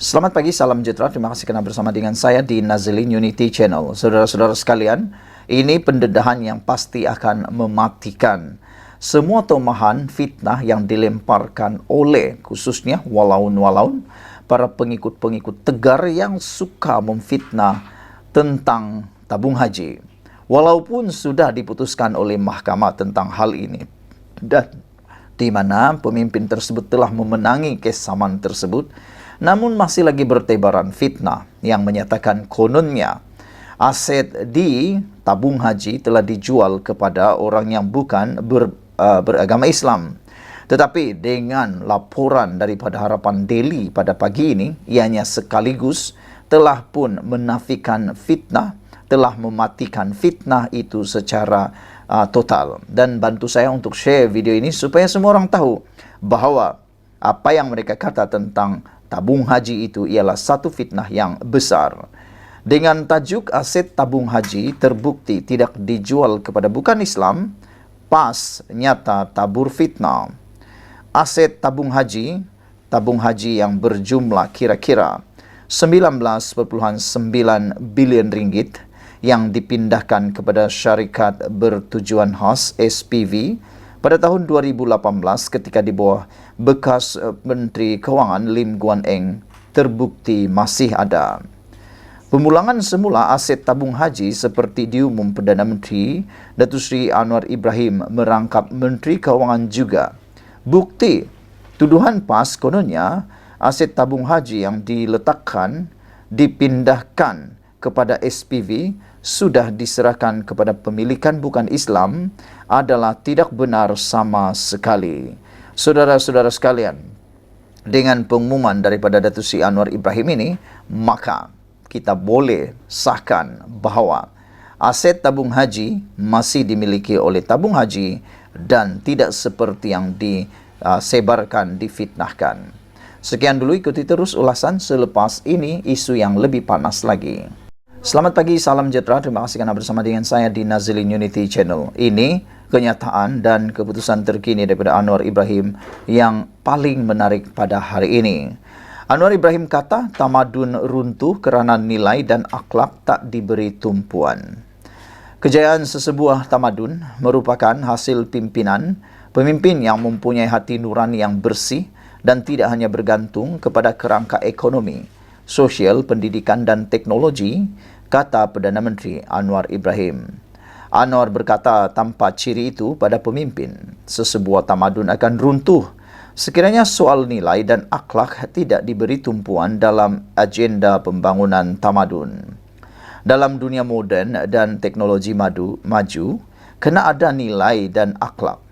Selamat pagi, salam sejahtera. Terima kasih kerana bersama dengan saya di Nazilin Unity Channel. Saudara-saudara sekalian, ini pendedahan yang pasti akan mematikan semua tomahan fitnah yang dilemparkan oleh khususnya walaun-walaun para pengikut-pengikut tegar yang suka memfitnah tentang tabung haji. Walaupun sudah diputuskan oleh mahkamah tentang hal ini dan di mana pemimpin tersebut telah memenangi kes saman tersebut, namun masih lagi bertebaran fitnah yang menyatakan kononnya aset di tabung haji telah dijual kepada orang yang bukan beragama Islam. Tetapi dengan laporan daripada Harapan Daily pada pagi ini, ianya sekaligus telah pun menafikan fitnah, telah mematikan fitnah itu secara total. Dan bantu saya untuk share video ini supaya semua orang tahu bahawa apa yang mereka kata tentang tabung haji itu ialah satu fitnah yang besar. Dengan tajuk aset tabung haji terbukti tidak dijual kepada bukan Islam, pas nyata tabur fitnah. Aset tabung haji yang berjumlah kira-kira 19,9 bilion ringgit yang dipindahkan kepada syarikat bertujuan khas SPV pada tahun 2018 ketika di bawah bekas Menteri Kewangan Lim Guan Eng terbukti masih ada. Pemulangan semula aset tabung haji seperti diumum Perdana Menteri Datuk Seri Anwar Ibrahim merangkap Menteri Kewangan juga. Bukti tuduhan PAS kononnya aset tabung haji yang diletakkan dipindahkan kepada SPV sudah diserahkan kepada pemilikan bukan Islam adalah tidak benar sama sekali. Saudara-saudara sekalian, dengan pengumuman daripada Datuk Seri Anwar Ibrahim ini, maka kita boleh sahkan bahawa aset tabung haji masih dimiliki oleh tabung haji dan tidak seperti yang disebarkan, difitnahkan. Sekian dulu, ikuti terus ulasan selepas ini isu yang lebih panas lagi. Selamat pagi, salam sejahtera. Terima kasih kerana bersama dengan saya di Nazilin Unity Channel. Ini kenyataan dan keputusan terkini daripada Anwar Ibrahim yang paling menarik pada hari ini. Anwar Ibrahim kata tamadun runtuh kerana nilai dan akhlak tak diberi tumpuan. Kejayaan sesebuah tamadun merupakan hasil pemimpin yang mempunyai hati nurani yang bersih dan tidak hanya bergantung kepada kerangka ekonomi, sosial, pendidikan dan teknologi, kata Perdana Menteri Anwar Ibrahim. Anwar berkata tanpa ciri itu pada pemimpin, sesebuah tamadun akan runtuh sekiranya soal nilai dan akhlak tidak diberi tumpuan dalam agenda pembangunan tamadun. Dalam dunia moden dan teknologi maju, kena ada nilai dan akhlak.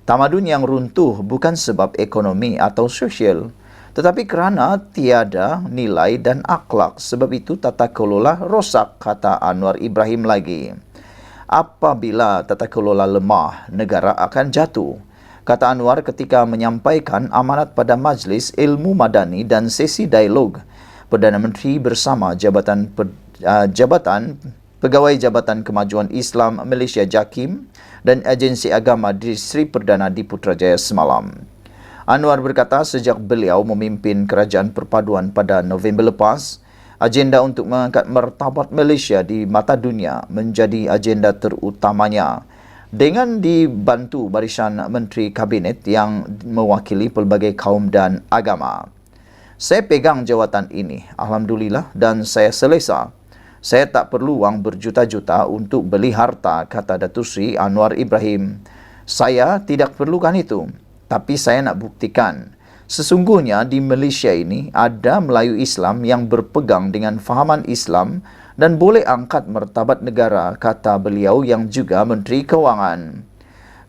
Tamadun yang runtuh bukan sebab ekonomi atau sosial, tetapi kerana tiada nilai dan akhlak. Sebab itu tata kelola rosak, kata Anwar Ibrahim lagi. Apabila tata kelola lemah, negara akan jatuh, kata Anwar ketika menyampaikan amanat pada Majlis Ilmu Madani dan sesi dialog Perdana Menteri bersama Pegawai Jabatan Kemajuan Islam Malaysia JAKIM dan Agensi Agama di Sri Perdana di Putrajaya semalam. Anwar berkata sejak beliau memimpin Kerajaan Perpaduan pada November lepas, agenda untuk mengangkat martabat Malaysia di mata dunia menjadi agenda terutamanya dengan dibantu barisan Menteri Kabinet yang mewakili pelbagai kaum dan agama. Saya pegang jawatan ini, Alhamdulillah, dan saya selesa. Saya tak perlu wang berjuta-juta untuk beli harta, kata Datuk Seri Anwar Ibrahim. Saya tidak perlukan itu. Tapi saya nak buktikan, sesungguhnya di Malaysia ini ada Melayu Islam yang berpegang dengan fahaman Islam dan boleh angkat martabat negara, kata beliau yang juga Menteri Kewangan.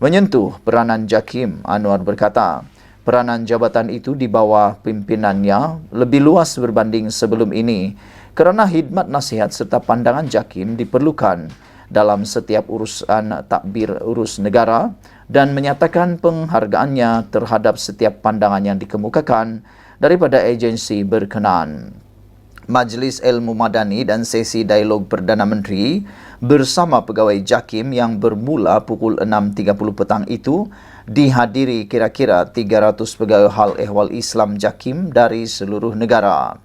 Menyentuh peranan JAKIM, Anwar berkata, peranan jabatan itu di bawah pimpinannya lebih luas berbanding sebelum ini kerana khidmat nasihat serta pandangan JAKIM diperlukan dalam setiap urusan takbir urus negara dan menyatakan penghargaannya terhadap setiap pandangan yang dikemukakan daripada agensi berkenaan. Majlis Ilmu Madani dan sesi dialog Perdana Menteri bersama pegawai JAKIM yang bermula pukul 6.30 petang itu dihadiri kira-kira 300 pegawai hal ehwal Islam JAKIM dari seluruh negara.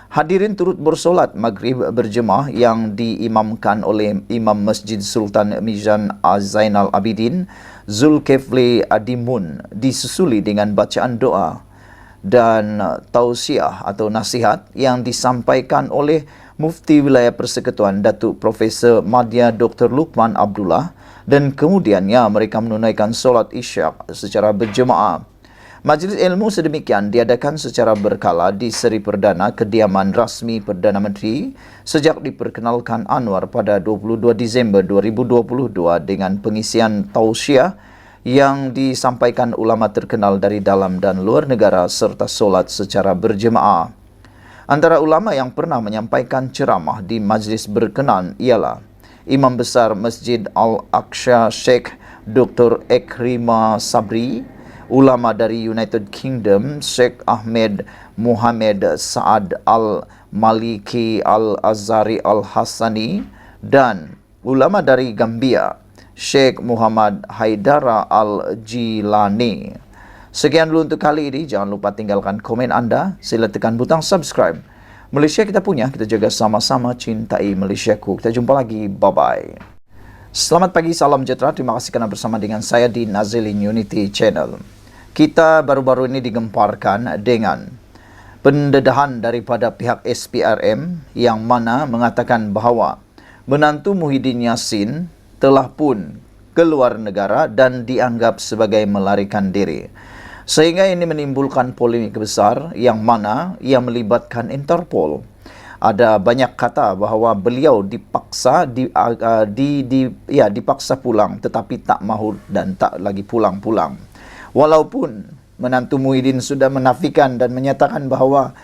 Hadirin turut bersolat maghrib berjemaah yang diimamkan oleh Imam Masjid Sultan Mizan Zainal Abidin Zulkifli Adimun, disusuli dengan bacaan doa dan tausiah atau nasihat yang disampaikan oleh Mufti Wilayah Persekutuan Datuk Profesor Madya Dr. Lukman Abdullah, dan kemudiannya mereka menunaikan solat isyak secara berjemaah. Majlis ilmu sedemikian diadakan secara berkala di seri perdana kediaman rasmi Perdana Menteri sejak diperkenalkan Anwar pada 22 Disember 2022 dengan pengisian tausiah yang disampaikan ulama terkenal dari dalam dan luar negara serta solat secara berjemaah. Antara ulama yang pernah menyampaikan ceramah di majlis berkenan ialah Imam Besar Masjid Al-Aqsa Sheikh Dr. Ekrima Sabri, ulama dari United Kingdom Sheikh Ahmed Muhammad Saad Al-Maliki Al-Azhari Al-Hassani, dan ulama dari Gambia Sheikh Muhammad Haidara Al-Jilani. Sekian dulu untuk kali ini. Jangan lupa tinggalkan komen anda. Sila tekan butang subscribe. Malaysia kita punya, kita jaga sama-sama, cintai Malaysiaku. Kita jumpa lagi. Bye-bye. Selamat pagi, salam sejahtera. Terima kasih kerana bersama dengan saya di Nazilin Unity Channel. Kita baru-baru ini digemparkan dengan pendedahan daripada pihak SPRM yang mana mengatakan bahawa menantu Muhyiddin Yassin telah pun keluar negara dan dianggap sebagai melarikan diri. Sehingga ini menimbulkan polemik besar yang mana ia melibatkan Interpol. Ada banyak kata bahawa beliau dipaksa dipaksa pulang tetapi tak mahu dan tak lagi pulang-pulang. Walaupun menantu Muhyiddin sudah menafikan dan menyatakan bahawa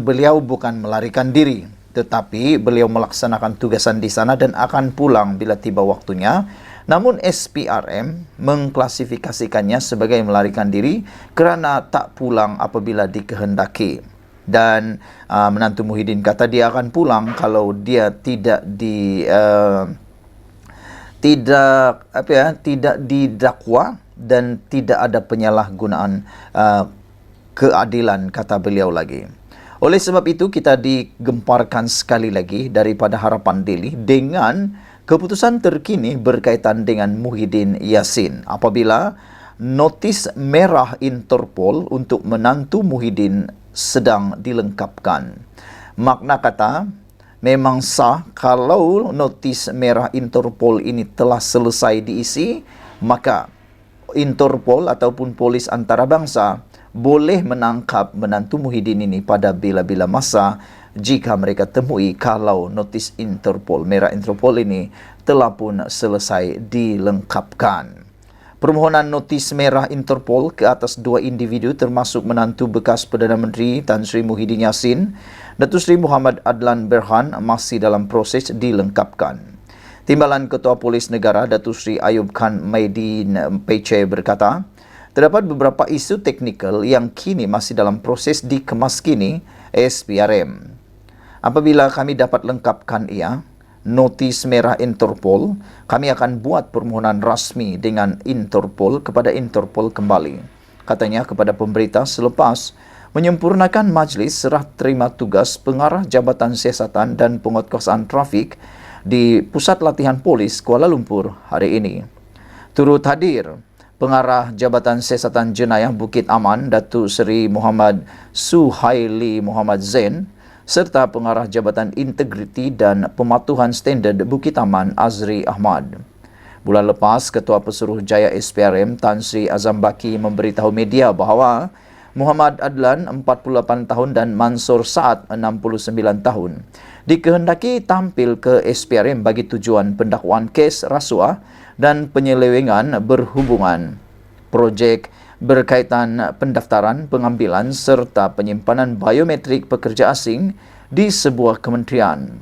beliau bukan melarikan diri, tetapi beliau melaksanakan tugasan di sana dan akan pulang bila tiba waktunya. Namun SPRM mengklasifikasikannya sebagai melarikan diri kerana tak pulang apabila dikehendaki. Dan menantu Muhyiddin kata dia akan pulang kalau dia tidak didakwa dan tidak ada penyalahgunaan keadilan, kata beliau lagi. Oleh sebab itu, kita digemparkan sekali lagi daripada Harapan Daily dengan keputusan terkini berkaitan dengan Muhyiddin Yassin apabila notis merah Interpol untuk menantu Muhyiddin sedang dilengkapkan. Makna kata, memang sah kalau notis merah Interpol ini telah selesai diisi, maka Interpol ataupun polis antarabangsa boleh menangkap menantu Muhyiddin ini pada bila-bila masa jika mereka temui kalau notis Interpol, merah Interpol ini telah pun selesai dilengkapkan. Permohonan notis merah Interpol ke atas dua individu termasuk menantu bekas Perdana Menteri Tan Sri Muhyiddin Yassin, Datuk Seri Muhammad Adlan Berhan, masih dalam proses dilengkapkan. Timbalan Ketua Polis Negara Datuk Seri Ayub Khan Maidin Pece berkata, terdapat beberapa isu teknikal yang kini masih dalam proses dikemaskini SPRM. Apabila kami dapat lengkapkan ia, notis merah Interpol, kami akan buat permohonan rasmi dengan Interpol kepada Interpol kembali. Katanya kepada pemberita selepas menyempurnakan majlis serah terima tugas pengarah Jabatan Siasatan dan Penguatkuasaan Trafik di Pusat Latihan Polis Kuala Lumpur hari ini. Turut hadir Pengarah Jabatan Siasatan Jenayah Bukit Aman Datuk Seri Muhammad Suhaili Muhammad Zain serta Pengarah Jabatan Integriti dan Pematuhan Standard Bukit Aman Azri Ahmad. Bulan lepas, Ketua Pesuruh Jaya SPRM Tan Sri Azam Baki memberitahu media bahawa Muhammad Adlan 48 tahun dan Mansur Saad 69 tahun dikehendaki tampil ke SPRM bagi tujuan pendakwaan kes rasuah dan penyelewengan berhubungan projek berkaitan pendaftaran, pengambilan serta penyimpanan biometrik pekerja asing di sebuah kementerian.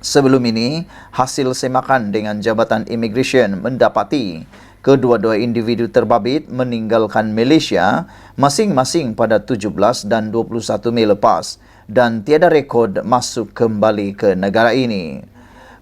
Sebelum ini, hasil semakan dengan Jabatan Immigration mendapati kedua-dua individu terbabit meninggalkan Malaysia masing-masing pada 17 dan 21 Mei lepas dan tiada rekod masuk kembali ke negara ini.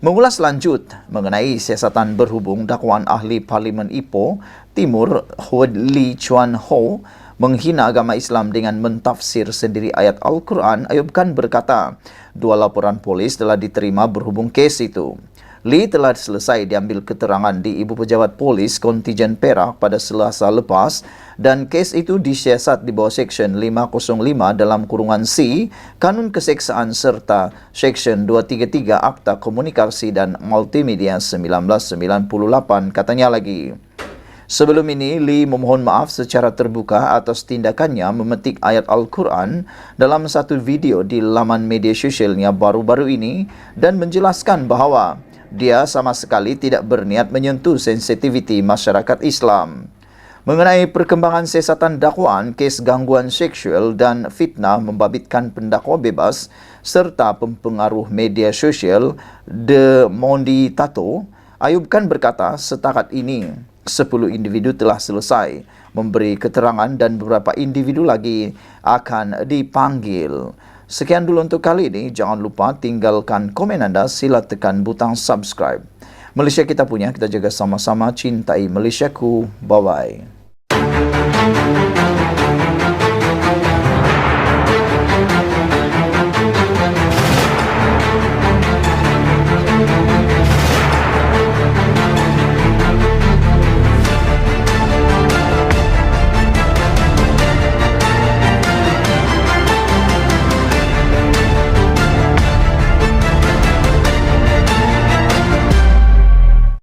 Mengulas lanjut mengenai siasatan berhubung dakwaan ahli Parlimen Ipoh Timur Hwad Lee Chuan Ho menghina agama Islam dengan mentafsir sendiri ayat Al-Quran, Ayub Khan berkata, 2 laporan polis telah diterima berhubung kes itu. Lee telah selesai diambil keterangan di Ibu Pejabat Polis Kontijen Perak pada Selasa lepas dan kes itu disiasat di bawah Seksyen 505 dalam kurungan C, Kanun Keseksaan serta Seksyen 233 Akta Komunikasi dan Multimedia 1998, katanya lagi. Sebelum ini, Lee memohon maaf secara terbuka atas tindakannya memetik ayat Al-Quran dalam satu video di laman media sosialnya baru-baru ini dan menjelaskan bahawa dia sama sekali tidak berniat menyentuh sensitiviti masyarakat Islam. Mengenai perkembangan siasatan dakwaan, kes gangguan seksual dan fitnah membabitkan pendakwa bebas serta pempengaruh media sosial De Mondi Tato, Ayub Khan berkata setakat ini 10 individu telah selesai memberi keterangan dan beberapa individu lagi akan dipanggil. Sekian dulu untuk kali ini. Jangan lupa tinggalkan komen anda, sila tekan butang subscribe. Malaysia kita punya, kita jaga sama-sama, cintai Malaysiaku. Bye-bye.